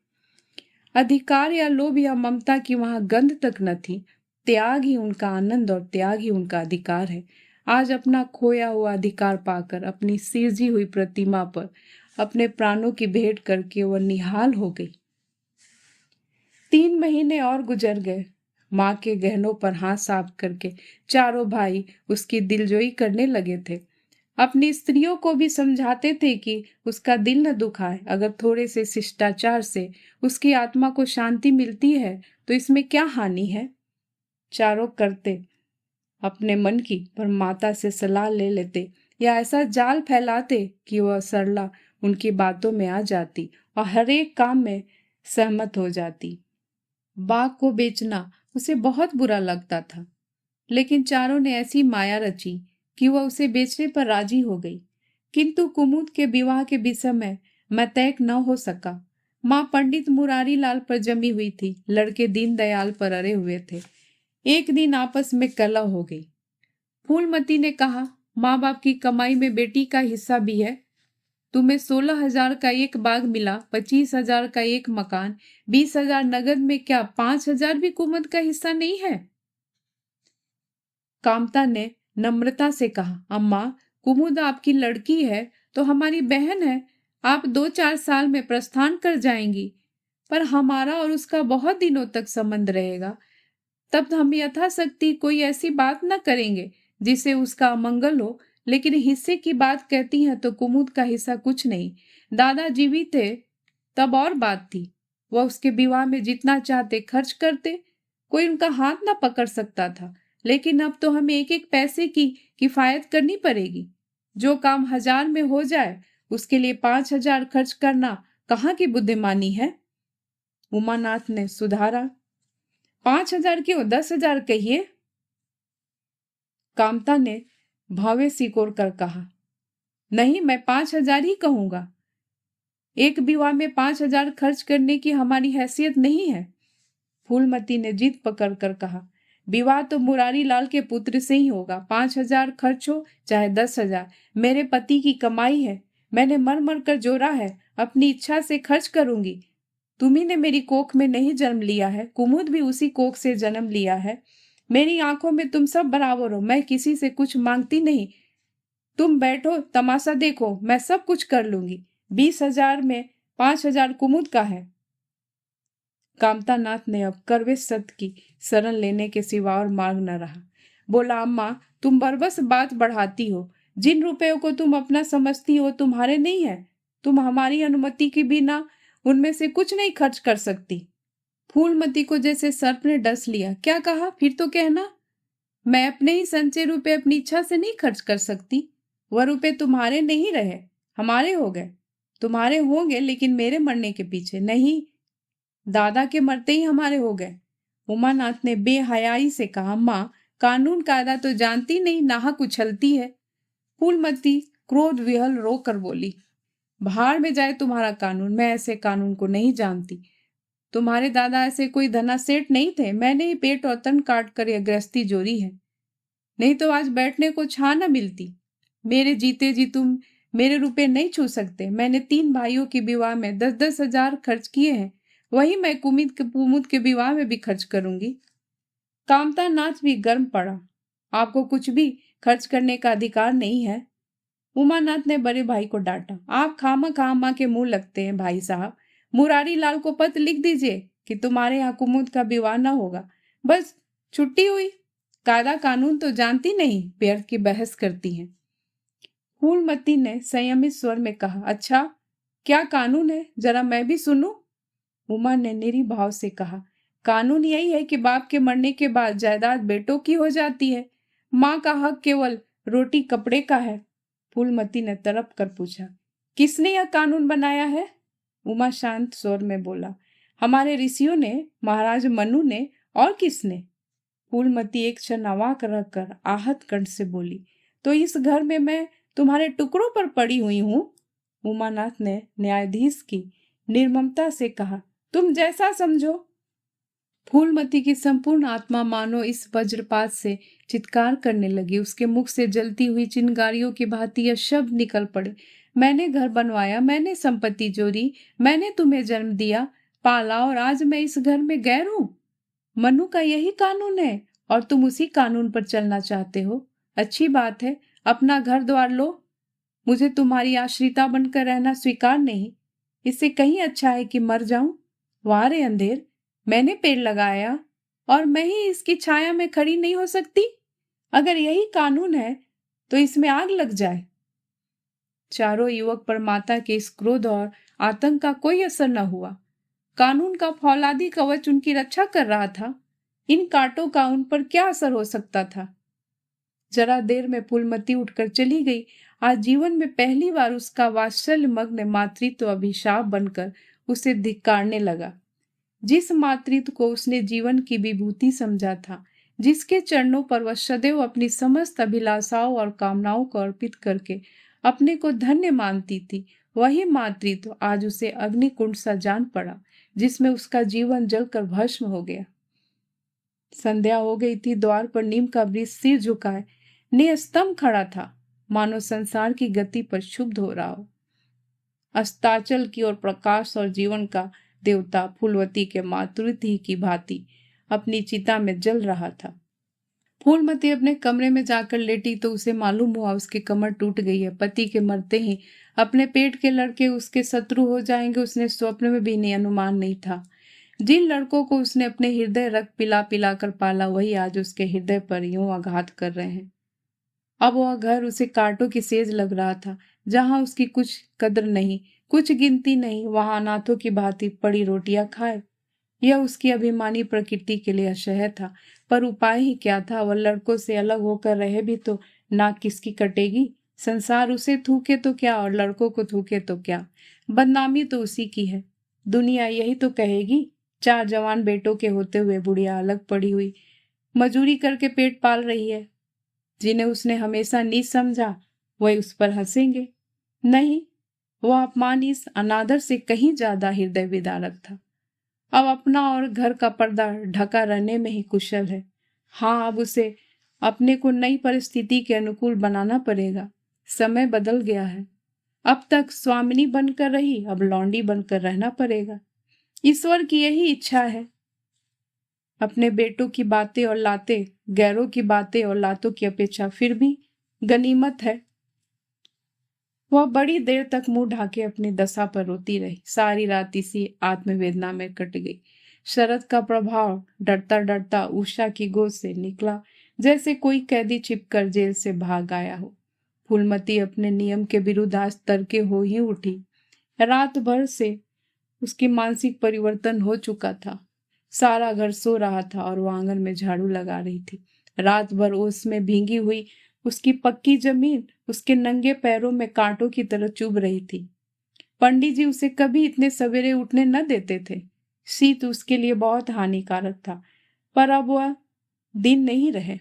अधिकार या लोभ या ममता की वहां गंध तक न थी। त्याग ही उनका आनंद और त्याग ही उनका अधिकार है। आज अपना खोया हुआ अधिकार पाकर अपनी सिरजी हुई प्रतिमा पर अपने प्राणों की भेंट करके वह निहाल हो गई। 3 महीने और गुजर गए। माँ के गहनों पर हाथ साफ करके चारों भाई उसकी दिलजोई करने लगे थे। अपनी स्त्रियों को भी समझाते थे कि उसका दिल न दुखाए, अगर थोड़े से शिष्टाचार से उसकी आत्मा को शांति मिलती है तो इसमें क्या हानि है। चारों करते अपने मन की, पर माता से सलाह ले लेते या ऐसा जाल फैलाते कि वह सरला उनकी बातों में आ जाती और हर एक काम में सहमत हो जाती। बाग को बेचना उसे बहुत बुरा लगता था, लेकिन चारों ने ऐसी माया रची कि वह उसे बेचने पर राजी हो गई। किंतु कुमुद के विवाह के विषय में मतैक न हो सका। माँ पंडित मुरारी लाल पर जमी हुई थी, लड़के दीनदयाल पर अड़े हुए थे। एक दिन आपस में कलह हो गई। फूलमती ने कहा, माँ बाप की कमाई में बेटी का हिस्सा भी है। तुम्हें 16,000 का एक बाग मिला, 25,000 का एक मकान, 20,000 नगद में, क्या 5,000 भी कुमुद का हिस्सा नहीं है? कामता ने नम्रता से कहा, अम्मा, कुमुद आपकी लड़की है तो हमारी बहन है। आप 2-4 साल में प्रस्थान कर जाएंगी, पर हमारा और उसका बहुत दिनों तक संबंध रहेगा। तब हम यथाशक्ति कोई ऐसी बात न करेंगे जिससे उसका अमंगल हो। लेकिन हिस्से की बात कहती हैं तो कुमुद का हिस्सा कुछ नहीं। दादा जीवित थे तब और बात थी, वह उसके विवाह में जितना चाहते खर्च करते, कोई उनका हाथ ना पकड़ सकता था। लेकिन अब तो हमें एक एक पैसे की किफायत करनी पड़ेगी। जो काम 1,000 में हो जाए उसके लिए 5,000 खर्च करना कहाँ की बुद्धिमानी है? उमानाथ ने सुधारा, 5,000 क्यों, 10,000 कहिए। कामता ने भावे सिकोड़ कर कहा, नहीं, मैं 5,000 ही कहूंगा। एक विवाह में 5,000 खर्च करने की हमारी हैसियत नहीं है। फूलमती ने जिद पकड़ कर कहा, विवाह तो मुरारी लाल के पुत्र से ही होगा। 5,000 खर्च हो चाहे 10,000, मेरे पति की कमाई है। मैंने मर मर कर जोड़ा है, अपनी इच्छा से खर्च करूंगी। तुम्ही ने मेरी कोख में नहीं जन्म लिया है, कुमुद भी उसी कोख से जन्म लिया है। मेरी आंखों में तुम सब बराबर हो, मैं किसी से कुछ मांगती नहीं। तुम बैठो, तमाशा देखो, मैं सब कुछ कर लूंगी। 20,000 में 5,000 कुमुद का है। कामतानाथ ने अब करवे सत्य की शरण लेने के सिवा और मार्ग न रहा। बोला, अम्मा, तुम बरबस बात बढ़ाती हो। जिन रुपयों को तुम अपना समझती हो तुम्हारे नहीं है। तुम हमारी अनुमति के बिना उनमें से कुछ नहीं खर्च कर सकती। फूलमती को जैसे सर्प ने डस लिया। क्या कहा, फिर तो कहना। मैं अपने ही संचय रुपए अपनी इच्छा से नहीं खर्च कर सकती। वह रुपए तुम्हारे नहीं रहे, हमारे हो गए। तुम्हारे होंगे लेकिन मेरे मरने के पीछे नहीं, दादा के मरते ही हमारे हो गए। उमानाथ ने बेहयाई से कहा, माँ, कानून कायदा तो जानती नहीं, नाहक उछलती है। फूलमती क्रोध विहल रो कर बोली, भाड़ में जाए तुम्हारा कानून, मैं ऐसे कानून को नहीं जानती। तुम्हारे दादा ऐसे कोई धना सेठ नहीं थे। मैंने ही पेट और तन काट कर यह गृहस्थी जोड़ी है, नहीं तो आज बैठने को छा न मिलती। मेरे जीते जी तुम मेरे रुपए नहीं छू सकते। मैंने 3 भाइयों के विवाह में 10-10 हजार खर्च किए हैं, वही मैं कुमुद के विवाह में भी खर्च करूंगी। कामता नाथ भी गर्म पड़ा, आपको कुछ भी खर्च करने का अधिकार नहीं है। उमानाथ ने बड़े भाई को डांटा, आप खामा के मुंह लगते हैं भाई साहब। मुरारी लाल को पत्र लिख दीजिए कि तुम्हारे यहाँ कुमुद का विवाह न होगा, बस छुट्टी हुई। कायदा कानून तो जानती नहीं, व्यर्थ की बहस करती हैं। फूलमती ने संयमित स्वर में कहा, अच्छा, क्या कानून है, जरा मैं भी सुनूं। उमा ने निरी भाव से कहा, कानून यही है कि बाप के मरने के बाद जायदाद बेटों की हो जाती है। माँ का हक केवल रोटी कपड़े का है। फूलमती ने तड़प कर पूछा, किसने यह कानून बनाया है? उमा शांत स्वर में बोला, हमारे ऋषियों ने, महाराज मनु ने, और किसने? फूलमती एक क्षण अवाक रखकर आहत कंठ से बोली, तो इस घर में मैं तुम्हारे टुकड़ों पर पड़ी हुई हूँ। उमानाथ ने न्यायाधीश की निर्ममता से कहा, तुम जैसा समझो। फूलमती की संपूर्ण आत्मा मानो इस वज्रपात से चित्कार करने लगी। उसके मुख से जलती हुई चिंगारियों की भांति यह शब्द निकल पड़े, मैंने घर बनवाया, मैंने संपत्ति जोड़ी, मैंने तुम्हें जन्म दिया, पाला, और आज मैं इस घर में गैर हूं। मनु का यही कानून है और तुम उसी कानून पर चलना चाहते हो। अच्छी बात है, अपना घर द्वार लो। मुझे तुम्हारी आश्रिता बनकर रहना स्वीकार नहीं। इससे कहीं अच्छा है कि मर जाऊं। वाह रे अंधेर, मैंने पेड़ लगाया और मैं ही इसकी छाया में खड़ी नहीं हो सकती? अगर यही कानून है तो इसमें आग लग जाए। चारों युवक पर माता के इस क्रोध और आतंक का कोई असर न हुआ। कानून का फौलादी कवच उनकी रक्षा कर रहा था। इन कांटों का उन पर क्या असर हो सकता था? जरा देर में फूलमती उठकर चली गई। आज जीवन में पहली बार उसका वात्सल्य मग्न मातृत्व अभिशाप बनकर उसे धिक्कारने लगा। जिस मातृत्व को उसने जीवन की विभूति समझा था, जिसके चरणों पर वह सदैव अपनी समस्त अभिलाषाओं और कामनाओं को अर्पित करके अपने को धन्य मानती थी, वही मातृत्व आज उसे अग्निकुंड सा जान पड़ा, जिसमें उसका जीवन जलकर भस्म हो गया। संध्या हो गई थी। द्वार पर नीम का वृक्ष सिर झुकाए निस्तंभ खड़ा था, मानो संसार की गति पर क्षुब्ध हो रहा हो। अस्ताचल की ओर प्रकाश और जीवन का देवता फूलवती के मातृति की भांति अपनी चिता में जल रहा था। फूलमती अपने कमरे में जाकर लेटी तो उसे मालूम हुआ उसकी कमर टूट गई है। पति के मरते ही अपने पेट के लड़के उसके शत्रु हो जाएंगे, उसने स्वप्न में भी नहीं अनुमान नहीं था। जिन लड़कों को उसने अपने हृदय रक्त पिला पिला कर पाला, वही आज उसके हृदय पर यूं आघात कर रहे हैं। अब वह घर उसे कांटों की सेज लग रहा था। जहां उसकी कुछ कदर नहीं, कुछ गिनती नहीं, वहां अनाथों की भांति पड़ी रोटियां खाए। यह उसकी अभिमानी प्रकृति के लिए असह्य था, पर उपाय ही क्या था। वह लड़कों से अलग होकर रहे भी तो नाक किसकी कटेगी। संसार उसे थूके तो क्या और लड़कों को थूके तो क्या, बदनामी तो उसी की है। दुनिया यही तो कहेगी, 4 जवान बेटों के होते हुए बुढ़िया अलग पड़ी हुई मजूरी करके पेट पाल रही है। जिन्हें उसने हमेशा नीच समझा वही उस पर हंसेंगे। नहीं, वह अपमान इस अनादर से कहीं ज्यादा हृदय विदारक था। अब अपना और घर का पर्दा ढका रहने में ही कुशल है। हाँ, अब उसे अपने को नई परिस्थिति के अनुकूल बनाना पड़ेगा। समय बदल गया है। अब तक स्वामिनी बनकर रही, अब लौंडी बनकर रहना पड़ेगा। ईश्वर की यही इच्छा है। अपने बेटों की बातें और लाते, गैरों की बातें और लातों की अपेक्षा फिर भी गनीमत है। वह बड़ी देर तक मुंह ढाके अपनी दशा पर रोती रही। सारी रात इसी आत्मवेदना में कट गई। शरद का प्रभाव डरता डरता उषा की गोद से निकला, जैसे कोई कैदी छिपकर जेल से भाग आया हो। फूलमती अपने नियम के विरुद्ध आज तड़के हो ही उठी। रात भर से उसकी मानसिक परिवर्तन हो चुका था। सारा घर सो रहा था और वो आंगन में झाड़ू लगा रही थी। रात भर ओस में भींगी हुई उसकी पक्की जमीन उसके नंगे पैरों में कांटों की तरह चुभ रही थी। पंडित जी उसे कभी इतने सवेरे उठने न देते थे। शीत उसके लिए बहुत हानिकारक था, पर अब वह दिन नहीं रहे।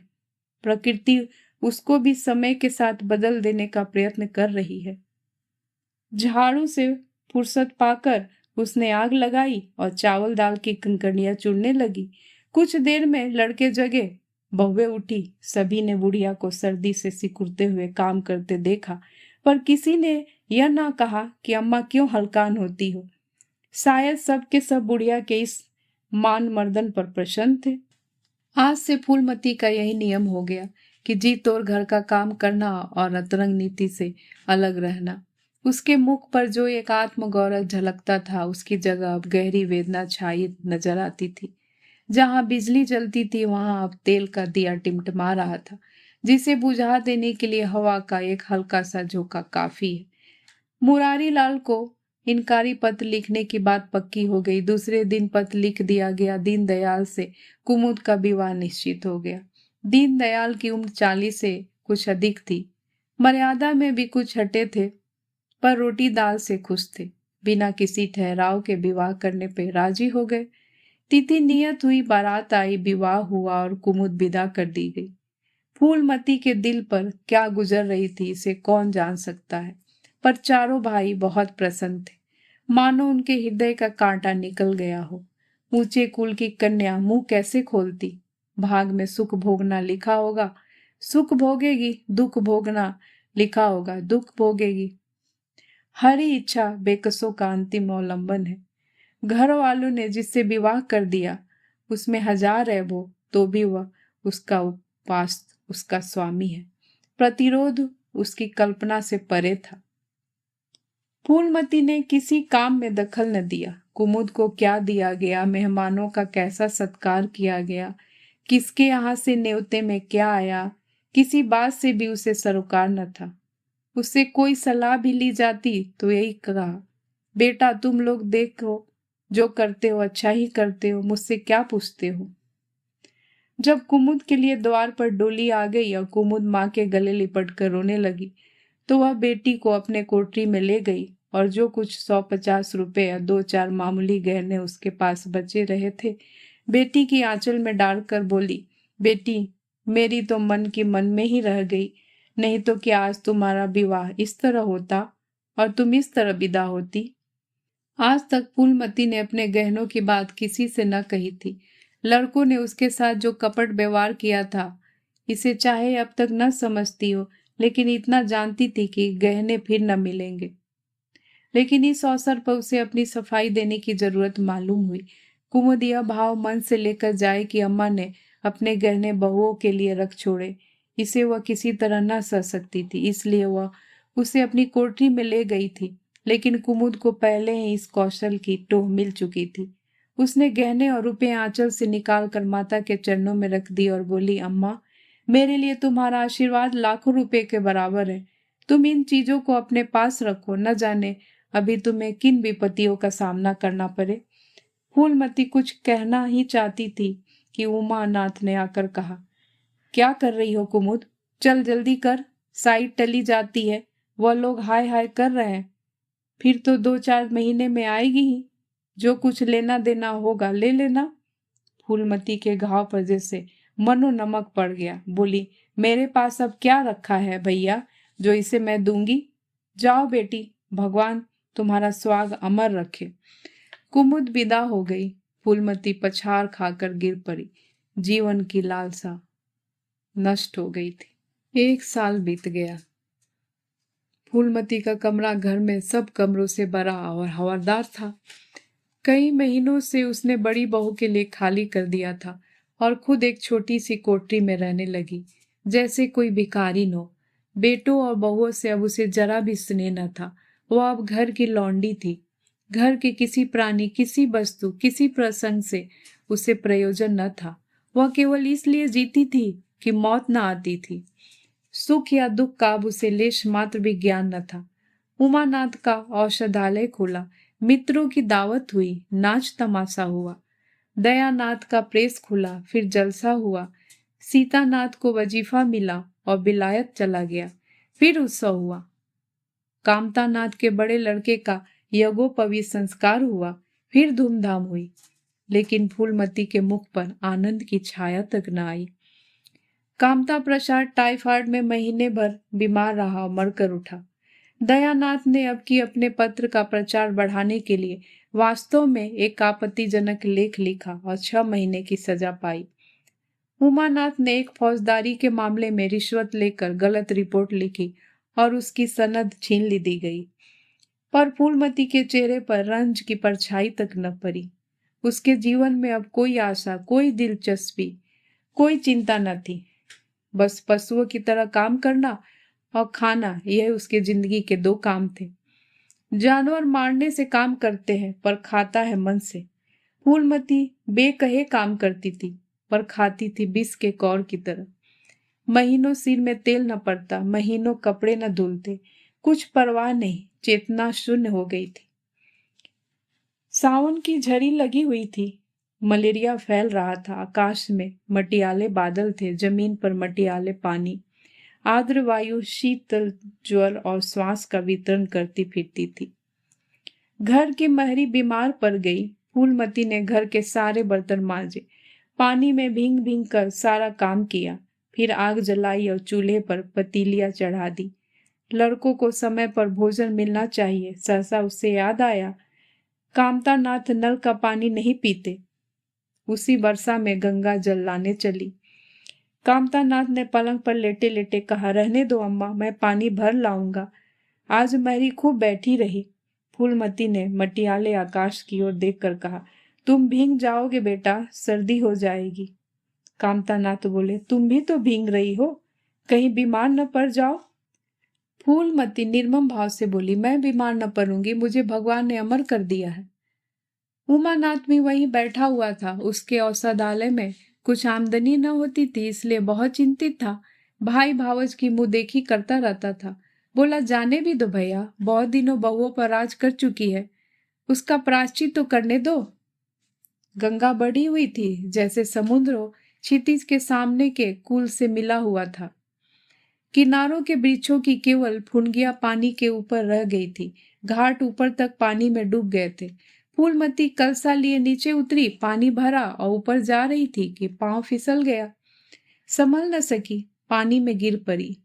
प्रकृति उसको भी समय के साथ बदल देने का प्रयत्न कर रही है। झाड़ू से फुर्सत पाकर उसने आग लगाई और चावल दाल की कंकड़ियां चुनने लगी। कुछ देर में लड़के जगे, बहुएं उठी। सभी ने बुढ़िया को सर्दी से सिकुड़ते हुए काम करते देखा, पर किसी ने यह ना कहा कि अम्मा क्यों हलकान होती हो। शायद सब के सब बुढ़िया के इस मान मर्दन पर प्रसन्न थे। आज से फूलमती का यही नियम हो गया कि जी तोड़ घर का काम करना और अतरंग नीति से अलग रहना। उसके मुख पर जो एक आत्मगौरव झलकता था, उसकी जगह अब गहरी वेदना छाई नजर आती थी। जहां बिजली जलती थी वहां अब तेल का दिया टिमटिमा रहा था, जिसे बुझा देने के लिए हवा का एक हल्का सा झोंका काफी है। मुरारी लाल को इनकारी पत्र लिखने की बात पक्की हो गई। दूसरे दिन पत्र लिख दिया गया। दीनदयाल से कुमुद का विवाह निश्चित हो गया। दीनदयाल की उम्र 40 से कुछ अधिक थी। मर्यादा में भी कुछ हटे थे, पर रोटी दाल से खुश थे। बिना किसी ठहराव के विवाह करने पे राजी हो गए। तिथि नियत हुई, बारात आई, विवाह हुआ और कुमुद विदा कर दी गई। फूलमती के दिल पर क्या गुजर रही थी इसे कौन जान सकता है, पर चारों भाई बहुत प्रसन्न थे, मानो उनके हृदय का कांटा निकल गया हो। ऊंचे कुल की कन्या मुंह कैसे खोलती। भाग में सुख भोगना लिखा होगा, सुख भोगेगी। दुख भोगना लिखा होगा, दुख भोगेगी। हर ही इच्छा बेकसों का अंतिम अवलंबन है। घर वालों ने जिससे विवाह कर दिया उसमें 1000 है वो, तो भी वह उसका उपास, उसका स्वामी है। प्रतिरोध उसकी कल्पना से परे था। फूलमती ने किसी काम में दखल न दिया। कुमुद को क्या दिया गया, मेहमानों का कैसा सत्कार किया गया, किसके यहाँ से न्योते में क्या आया, किसी बात से भी उसे सरोकार न था। उससे कोई सलाह भी ली जाती तो यही कहा, बेटा तुम लोग देखो, जो करते हो अच्छा ही करते हो, मुझसे क्या पूछते हो। जब कुमुद के लिए द्वार पर डोली आ गई और कुमुद माँ के गले लिपट कर रोने लगी, तो वह बेटी को अपने कोठरी में ले गई और जो कुछ 150 रुपए या 2-4 मामूली गहने उसके पास बचे रहे थे, बेटी की आंचल में डालकर बोली, बेटी मेरी तो मन की मन में ही रह गई, नहीं तो क्या आज तुम्हारा विवाह इस तरह होता और तुम इस तरह विदा होती। आज तक फूलमती ने अपने गहनों की बात किसी से न कही थी। लड़कों ने उसके साथ जो कपट व्यवहार किया था, इसे चाहे अब तक न समझती हो, लेकिन इतना जानती थी कि गहने फिर न मिलेंगे। लेकिन इस अवसर पर उसे अपनी सफाई देने की जरूरत मालूम हुई। कुमुद यह भाव मन से लेकर जाए कि अम्मा ने अपने गहने बहुओं के लिए रख छोड़े, इसे वह किसी तरह न सह सकती थी, इसलिए वह उसे अपनी कोठरी में ले गई थी। लेकिन कुमुद को पहले ही इस कौशल की टोह मिल चुकी थी। उसने गहने और रुपये आंचल से निकाल कर माता के चरणों में रख दी और बोली, अम्मा, मेरे लिए तुम्हारा आशीर्वाद लाखों रुपए के बराबर है। तुम इन चीजों को अपने पास रखो, न जाने अभी तुम्हें किन विपत्तियों का सामना करना पड़े। फूलमती कुछ कहना ही चाहती थी कि उमानाथ ने आकर कहा, क्या कर रही हो कुमुद? चल जल्दी कर, साइड टली जाती है, वह लोग हाय हाय कर रहे हैं। फिर तो 2-4 महीने में आएगी ही, जो कुछ लेना देना होगा ले लेना। फूलमती के घाव पर जैसे मनो नमक पड़ गया। बोली, मेरे पास अब क्या रखा है भैया जो इसे मैं दूंगी? जाओ बेटी, भगवान तुम्हारा स्वाग अमर रखे। कुमुद विदा हो गई। फूलमती पछाड़ खाकर गिर पड़ी। जीवन की लालसा नष्ट हो गई थी। 1 साल बीत गया। फूलमती का कमरा घर में सब कमरों से बड़ा और हवादार था। कई महीनों से उसने बड़ी बहू के लिए खाली कर दिया था और खुद एक छोटी सी कोठरी में रहने लगी, जैसे कोई भिखारी न हो। बेटों और बहुओं से अब उसे जरा भी स्नेह न था। वह अब घर की लौंडी थी। घर के किसी प्राणी, किसी वस्तु, किसी प्रसंग से उसे प्रयोजन न था। वह केवल इसलिए जीती थी कि मौत न आती थी। सुख या दुख का अब उसे लेश मात्र भी ज्ञान न था। उमानाथ का औषधालय खोला, मित्रों की दावत हुई, नाच तमाशा हुआ। दयानाथ का प्रेस खुला, फिर जलसा हुआ। सीतानाथ को वजीफा मिला और विलायत चला गया, फिर उत्सव हुआ। कामतानाथ के बड़े लड़के का यज्ञोपवीत संस्कार हुआ, फिर धूमधाम हुई। लेकिन फूलमती के मुख पर आनंद की छाया तक न आई। कामता प्रसाद टाइफाइड में महीने भर बीमार रहा और मरकर उठा। दयानाथ ने अब की अपने पत्र का प्रचार बढ़ाने के लिए वास्तव में एक आपत्तिजनक लेख लिखा और 6 महीने की सजा पाई। उमानाथ ने एक फौजदारी के मामले में रिश्वत लेकर गलत रिपोर्ट लिखी और उसकी सनद छीन ली दी गई। पर फूलमती के चेहरे पर रंज की परछाई तक न पड़ी। उसके जीवन में अब कोई आशा, कोई दिलचस्पी, कोई चिंता न थी। बस पशुओं की तरह काम करना और खाना, यह उसके जिंदगी के 2 काम थे। जानवर मारने से काम करते हैं पर खाता है मन से। फूलमती बेकहे काम करती थी पर खाती थी विष के कौर की तरह। महीनों सिर में तेल न पड़ता, महीनों कपड़े न धुलते, कुछ परवाह नहीं, चेतना शून्य हो गई थी। सावन की झड़ी लगी हुई थी। मलेरिया फैल रहा था। आकाश में मटियाले बादल थे, जमीन पर मटियाले पानी। आर्द्र वायु शीतल ज्वर और श्वास का वितरण करती फिरती थी। घर की महरी बीमार पड़ गई। फूलमती ने घर के सारे बर्तन मांजे, पानी में भींग भींग कर सारा काम किया, फिर आग जलाई और चूल्हे पर पतीलियां चढ़ा दी। लड़कों को समय पर भोजन मिलना चाहिए। सहसा उससे याद आया, कामतानाथ नल का पानी नहीं पीते। उसी वर्षा में गंगा जल लाने चली। कामतानाथ ने पलंग पर लेटे लेटे कहा, रहने दो अम्मा, मैं पानी भर लाऊंगा। आज महरी खूब बैठी रही। फूलमती ने मटियाले आकाश की ओर देखकर कहा, तुम भींग जाओगे बेटा, सर्दी हो जाएगी। कामतानाथ बोले, तुम भी तो भींग रही हो, कहीं बीमार न पड़ जाओ। फूलमती निर्मम भाव से बोली, मैं बीमार न पड़ूंगी, मुझे भगवान ने अमर कर दिया है। उमानाथ भी वहीं बैठा हुआ था। उसके औषधालय में कुछ आमदनी न होती थी, इसलिए बहुत चिंतित था। भाई भावज की मुंह देखी करता रहता था। बोला, जाने भी दो भैया, बहुत दिनों बहुओं पर राज कर चुकी है, उसका प्रायश्चित तो करने दो। गंगा बढ़ी हुई थी, जैसे समुद्र हो, क्षितिज के सामने के कुल से मिला हुआ था। किनारों के वृक्षों की केवल फुनगियां पानी के ऊपर रह गई थी। घाट ऊपर तक पानी में डूब गए थे। फूलमती कलसा लिए नीचे उतरी, पानी भरा और ऊपर जा रही थी कि पांव फिसल गया। संभल न सकी, पानी में गिर पड़ी।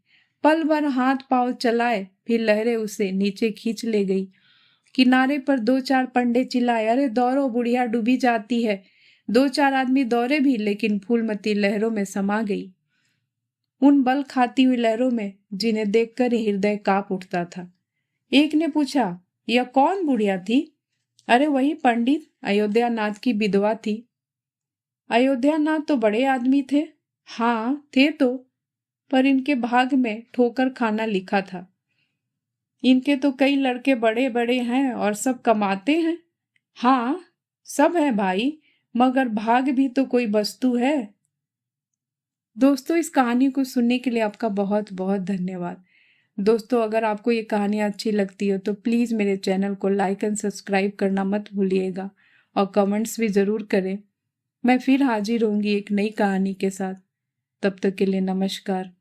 पल भर हाथ पांव चलाए, फिर लहरें उसे नीचे खींच ले गई। किनारे पर 2-4 पंडे चिल्लाए, अरे दौड़ो, बुढ़िया डूबी जाती है। 2-4 आदमी दौड़े भी, लेकिन फूलमती लहरों में समा गई, उन बल खाती हुई लहरों में जिन्हें देखकर ही हृदय कांप उठता था। एक ने पूछा, यह कौन बुढ़िया थी? अरे वही पंडित अयोध्यानाथ की विधवा थी। अयोध्यानाथ तो बड़े आदमी थे। हाँ थे तो, पर इनके भाग में ठोकर खाना लिखा था। इनके तो कई लड़के बड़े बड़े हैं और सब कमाते हैं। हाँ सब है भाई, मगर भाग भी तो कोई वस्तु है। दोस्तों, इस कहानी को सुनने के लिए आपका बहुत बहुत धन्यवाद। दोस्तों, अगर आपको ये कहानी अच्छी लगती हो तो प्लीज़ मेरे चैनल को लाइक एंड सब्सक्राइब करना मत भूलिएगा और कमेंट्स भी ज़रूर करें। मैं फिर हाजिर होंगी एक नई कहानी के साथ। तब तक के लिए नमस्कार।